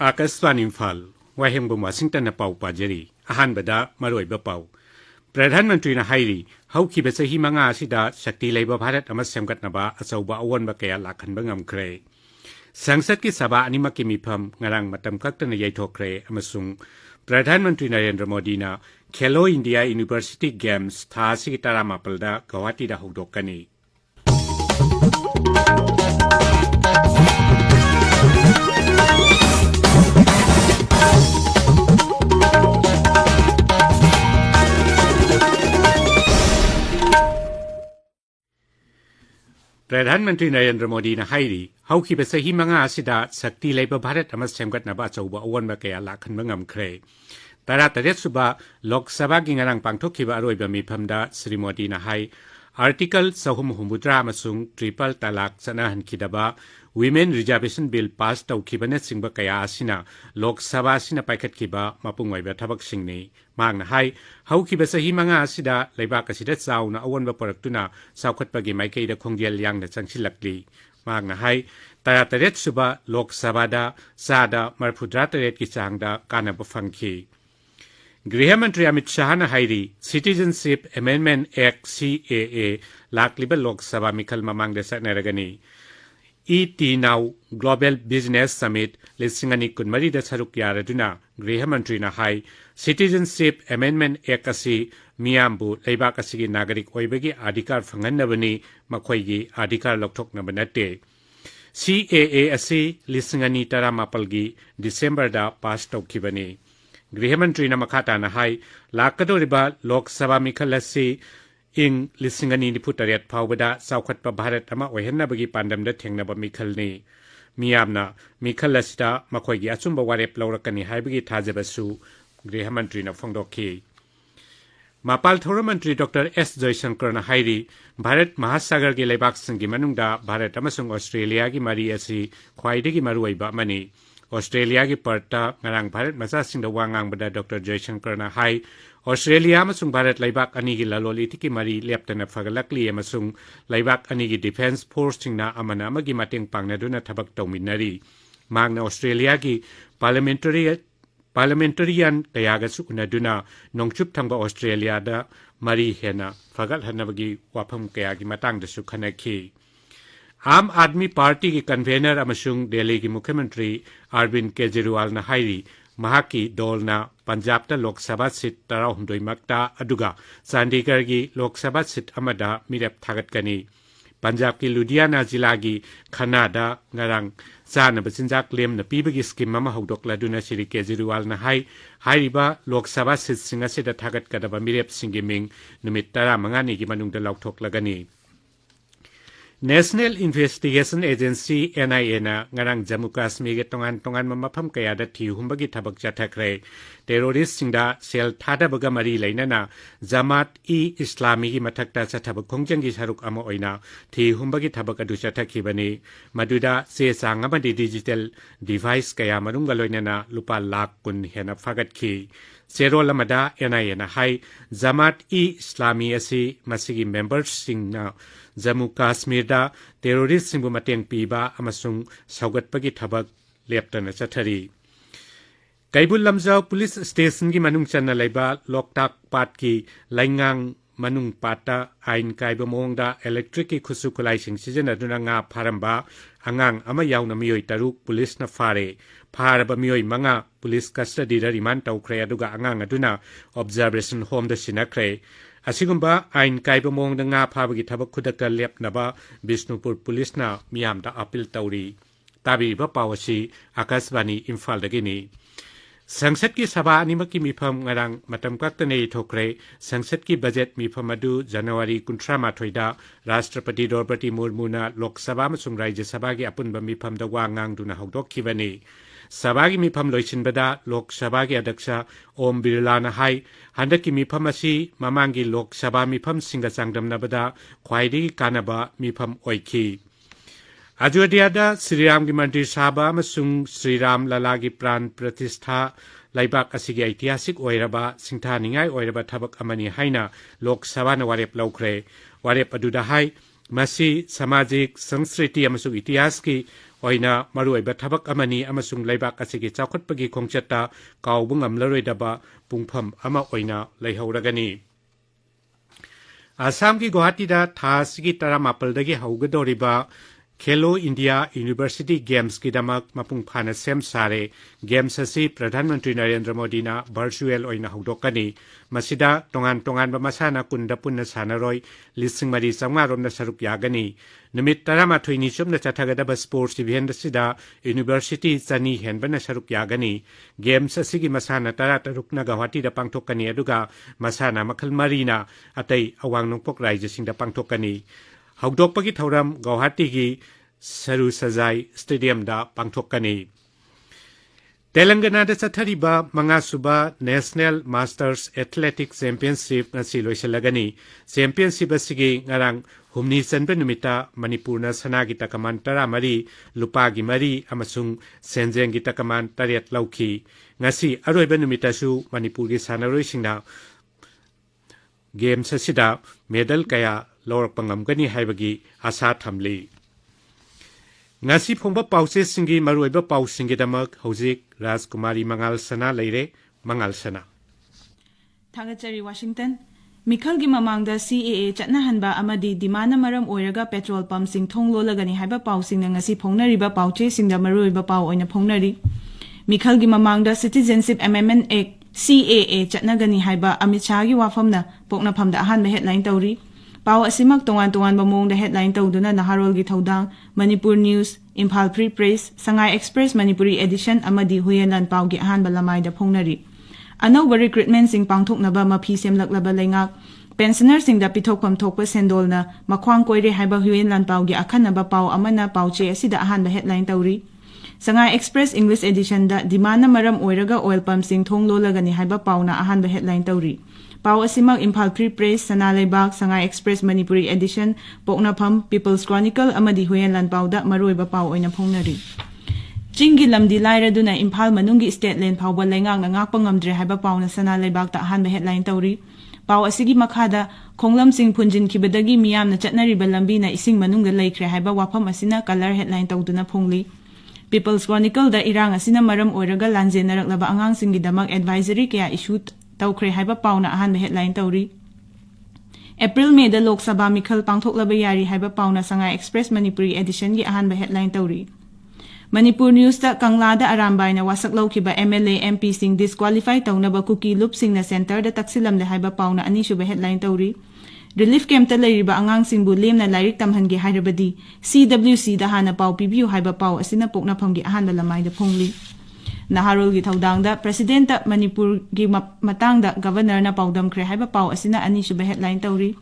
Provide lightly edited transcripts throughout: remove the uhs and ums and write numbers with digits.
Akaswan Imphal Wahengbam Washington na pau pajari ahanbada maroiba pau Pradhanmantri na hairi haukiba sahi manga asida Shakti Leiba Bharat ama semgatnaba achauba awanba kaya lakhanba ngamkhre Sangsad ki sabha animaki mifam ngarang matam kaktana yaithokre amasung Pradhanmantri Narendra Modi na Khelo India University Games tha sigi taramapalda Guwahati da hogdokkani Pradhanmantri Narendra Modi na hairi haukiba sahi manga asida Shakti Leiba Bharat ama semgatnaba achauba awanba kaya lakhanba ngamkhre Tara suba Lok Sabha gi ngarang pangthokhiba aroiba mifamda Sri Modi na hai Article Sahum Humudra amasung Triple Talak chanahankhidaba Women Reservation Bill pass tawkhibana singba kaya asina Lok Sabha asina paikhatkhiba mapungwaiba thabak singni magna hai haukiba sahi manga asida leibak asida chauna awanba paraktuna saukhatpagi maikeida khongjel yangna changsilakli magna hai Tara suba Lok Sabha da sada marphudra taret ki changda kanaba phangkhi Grihamantri Amit Shah na hairi Citizenship Amendment Act CAA lakliba Lok Sabha mikhal mamang desa naragani ET Now Global Business Summit lisingani kunmari da saruk yaraduna Grihamantri na hai Citizenship Amendment Act asi miyambu leibak asigi nagarik oibagi adhikar phangannabani makhoigi adhikar lokthoknaba natte CAA asi lisingani taramapalgi December da pass tawkhibani Grihamantri na makhata na hai lakadoriba Lok Sabha mikhal asi ing lisingani niputaret phawbada saukhatpa Bharat ama oihennabagi pandamda thengnaba mikhalni miyamna mikhal asida makhoigi achumba warep lawrakani haibagi thajabasu Grihamantri na phongdokhi Mapal Thoramantri Dr. S. Jaishankar na hairi Bharat Mahasagar gi leibak singi manungda Bharat amasung Australia gi mari asi khwaidagi maruiba mani Australia gi parta ngarang Bharat macha singda wangang bada Dr. Jaishankar na hai Australia amasung Bharat leibak ani gi laloli tiki mari leptana phagalakli amasung leibak ani gi defense force singna amana amagi mateng pangnaduna thabak tawminari magna Australia gi parliamentarian kayaga su unaduna nongchup thangba Australia da mari hena phagal hanabagi wafam kayagi matang da su khanakhi Aam Aadmi Party ki convener amasung Delhi ki Mukhyamantri Arvind Kejriwal na hairi mahaki dolna Punjab ta Lok Sabha seat 16 makta aduga Chandigarh gi Lok Sabha seat amada mirep thagatkani Punjab ki Ludhiana jila gi Khana da ngarang chana bachinjak lem na pibagi scheme ama hogdokladuna Shri Kejriwal na hairiba Lok Sabha seat singa sida thagatkadaba mirep singiming numit 15 gi manungda laukhoklagani National Investigation Agency NIA na ngarang Jammu Kashmir ge tongan mafam kaya da thi humbagi thabak chathakre terrorist singda sel thada baga mari lainana Jamaat-e-Islami gi mathakta chathabak khongjang gi saruk ama oina thi humbagi thabak adu chathakibani maduda se sang amadi digital device kaya marunga loinana lupa lakh kun hena phagatki Serol amada NIA na hai Jamaat-e-Islami asi masigi members singna Jammu Kashmir da terrorist singbu mateng piba amasung saugatpagi thabak leptana chathari Kaibul Lamjau Police Station gi manung channa laiba Loktak Pat ki laingang manung pata ain kaiba mongda electric ki khusukulai sing sijana duna nga pharamba angang ama yauna miyoi taruk police na fare pharaba miyoi manga police custody da remand tawkhre aduga angang aduna observation home da sinakre Asigumba ain kaiba mongda nga phabagi thabak khudakta lepnaba Bishnupur Police na miyamda appeal tawri tabi ba pawasi Akaswani Imphal dagini Sangsad ki sabha animaki mifam ngarang matam kaktane thokre Sangsad ki budget mifam adu January 18 da Rashtrapati Draupadi Murmu na Lok Sabha amasung Rajya Sabha gi apunba mifam da wangang duna hogdokhibani Sabha gi mifam loisinbada Lok Sabha gi adaksha Om Birla na hai handaki mifam asi mamangi Lok Sabha mifam singa changdamnabada khwaidagi kanaba mifam oikhi Ajodhya da Sri Ram gi Mandir Sabha amasung Sri Ram Lala gi Pran Pratistha laibak asigi aitihasik oiraba singtha ningai oiraba thabak amani haina Lok Sabha na warep laukhre warep aduda hai masi samajik sanskriti amasung itihas ki oina maruoiba thabak amani amasung laibak asigi chawkhatpagi khongchata kawbu ngamlaroidaba pungpham ama oina leihauragani Assam ki Guwahati da thasigi taramapal dagi haugadoriba Khelo India University Games ki damak mapung phana sem sare Games asi Pradhan Mantri Narendra Modi na virtual oina haudokani masida tongan ba masana kunda punna sanaroi lising mari samga romna saruk yagani numit tarama thoini chumna chathagada ba sports event sida university chani henbana saruk yagani Games asi gi masana tara tarukna Guwahati da pangthokani aduga masana makhal marina atai awang nongpok raija singda pangthokani Haudokpagi thauram Guwahati gi Saru Sajai Stadium da pangthokani Telangana da chathariba mangasuba National Masters Athletics Championship ngasi loisalagani championship asigi ngarang humni chanba numita Manipur na sanagi takaman tara mari lupagi mari amasung senjeng gi takaman tariat lauki ngasi aroiba numita su Manipur gi sanaroi singna Games asida medal kaya Lord Pangamgani haibagi asa thamli ngasi phongba pause singi maruiba pau singi damak hojik Rajkumari Mangalsana leire Mangalsana Thagachari Washington Mikhal gi mamangda CAA chatna hanba amadi dimana maram oiraga petrol pump sing thonglo lagani haiba pau singna ngasi phongnariba pauche singda maruiba pau oina phongnari Mikhal gi mamangda Citizenship Amendment Act CAA chatna gani haiba Amit Shah gi wafamna pokna phamda ahan headline tawri Pau asimak tongan bamong da headline tawduna Naharol gi thaudang Manipur News Imphal Free Press Sangai Express Manipuri Edition amadi Huyenlan pau gi ahan balamai da phongnari Anauba recruitment sing pangthoknaba mapi semlaklaba leingak pensioner sing da pithokpam thokpa sendolna makhwang koire haiba Huyenlan pau gi akhanaba pau amana pauche asida ahan headline tawri Sangai Express English Edition da dimana maram oiraga oil pump sing thonglo lagani haiba pauna ahan headline tawri Pau asimak Imphal Free Press Sanalaibak Sangai Express Manipuri Edition Poknapham People's Chronicle amadi Huyenlan pauda maruiba pau oina phongnari Chingi lamdi lairaduna Imphal manungi state land phawba lengak na ngakpa ngamdre haiba pauna Sanalaibak ta ahan headline tawri Pau asigi makhada khonglam sing phunjin khibadagi miyamna chatnariba lambi na ising manungda laikhre haiba wafam asina color headline tawduna phongli People's Chronicle da irang asina maram oiraga lanjenaraklaba angang singi damak advisory kaya issue Tawkre haiba pauna ahan headline tawri April May da Lok Sabha Mikhal pangthoklaba yari haiba pauna Sangai Express Manipuri Edition gi ahan headline tawri Manipur News da Kangla da Arambai na wasak lawkiba MLA MP sing disqualify tawnaba cookie loop sing na center da taksilam le haiba pauna ani shuba headline tawri Relief camp ta leiriba angang singbu lemna lairik tamhangi hairabadi CWC da hana pau pibiu haiba pau asina pokna phamgi ahan lamai da phongli Naharol gi thaudangda President Manipur gi matangda Governor na paudam kre haiba pau asina ani shuba headline tawri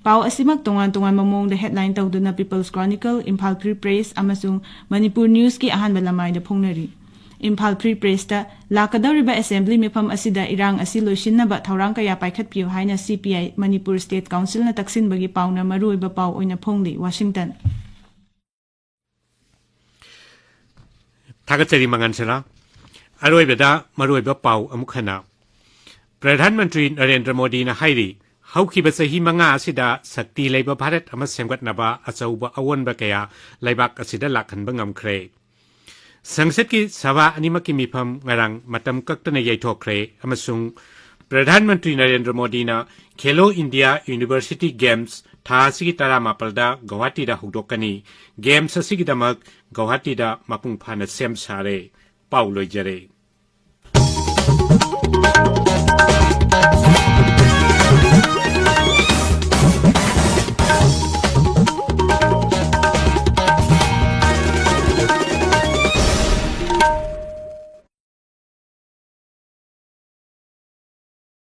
Pau asimak tongan mamong da headline tawduna People's Chronicle Imphal Free Press amasung Manipur News ki ahan balamai da phongnari Imphal Free Press ta lakadawriba assembly mifam asida irang asi loisinna ba thaurang kaya paikhat piu haina CPI Manipur State Council na taksin bagi pauna maruiba pau oina phongli Washington Thagachari Mangalsana Aroibada maruiba pau amukhana Pradhan Mantri Narendra Modi na hairi haukiba sahi manga asida sakti leiba Bharat ama semgatnaba achauba awonba kaya laibak asida lakhanba ngamkhre Sangsad ki sawa animaki mifam ngarang matam kaktana yaithokre amasung Pradhan Mantri Narendra Modi na Khelo India University Games thasigi taramapalda Guwahati da hudokani Games asigi damak Guwahati da mapung phana sem sare Pauloi jare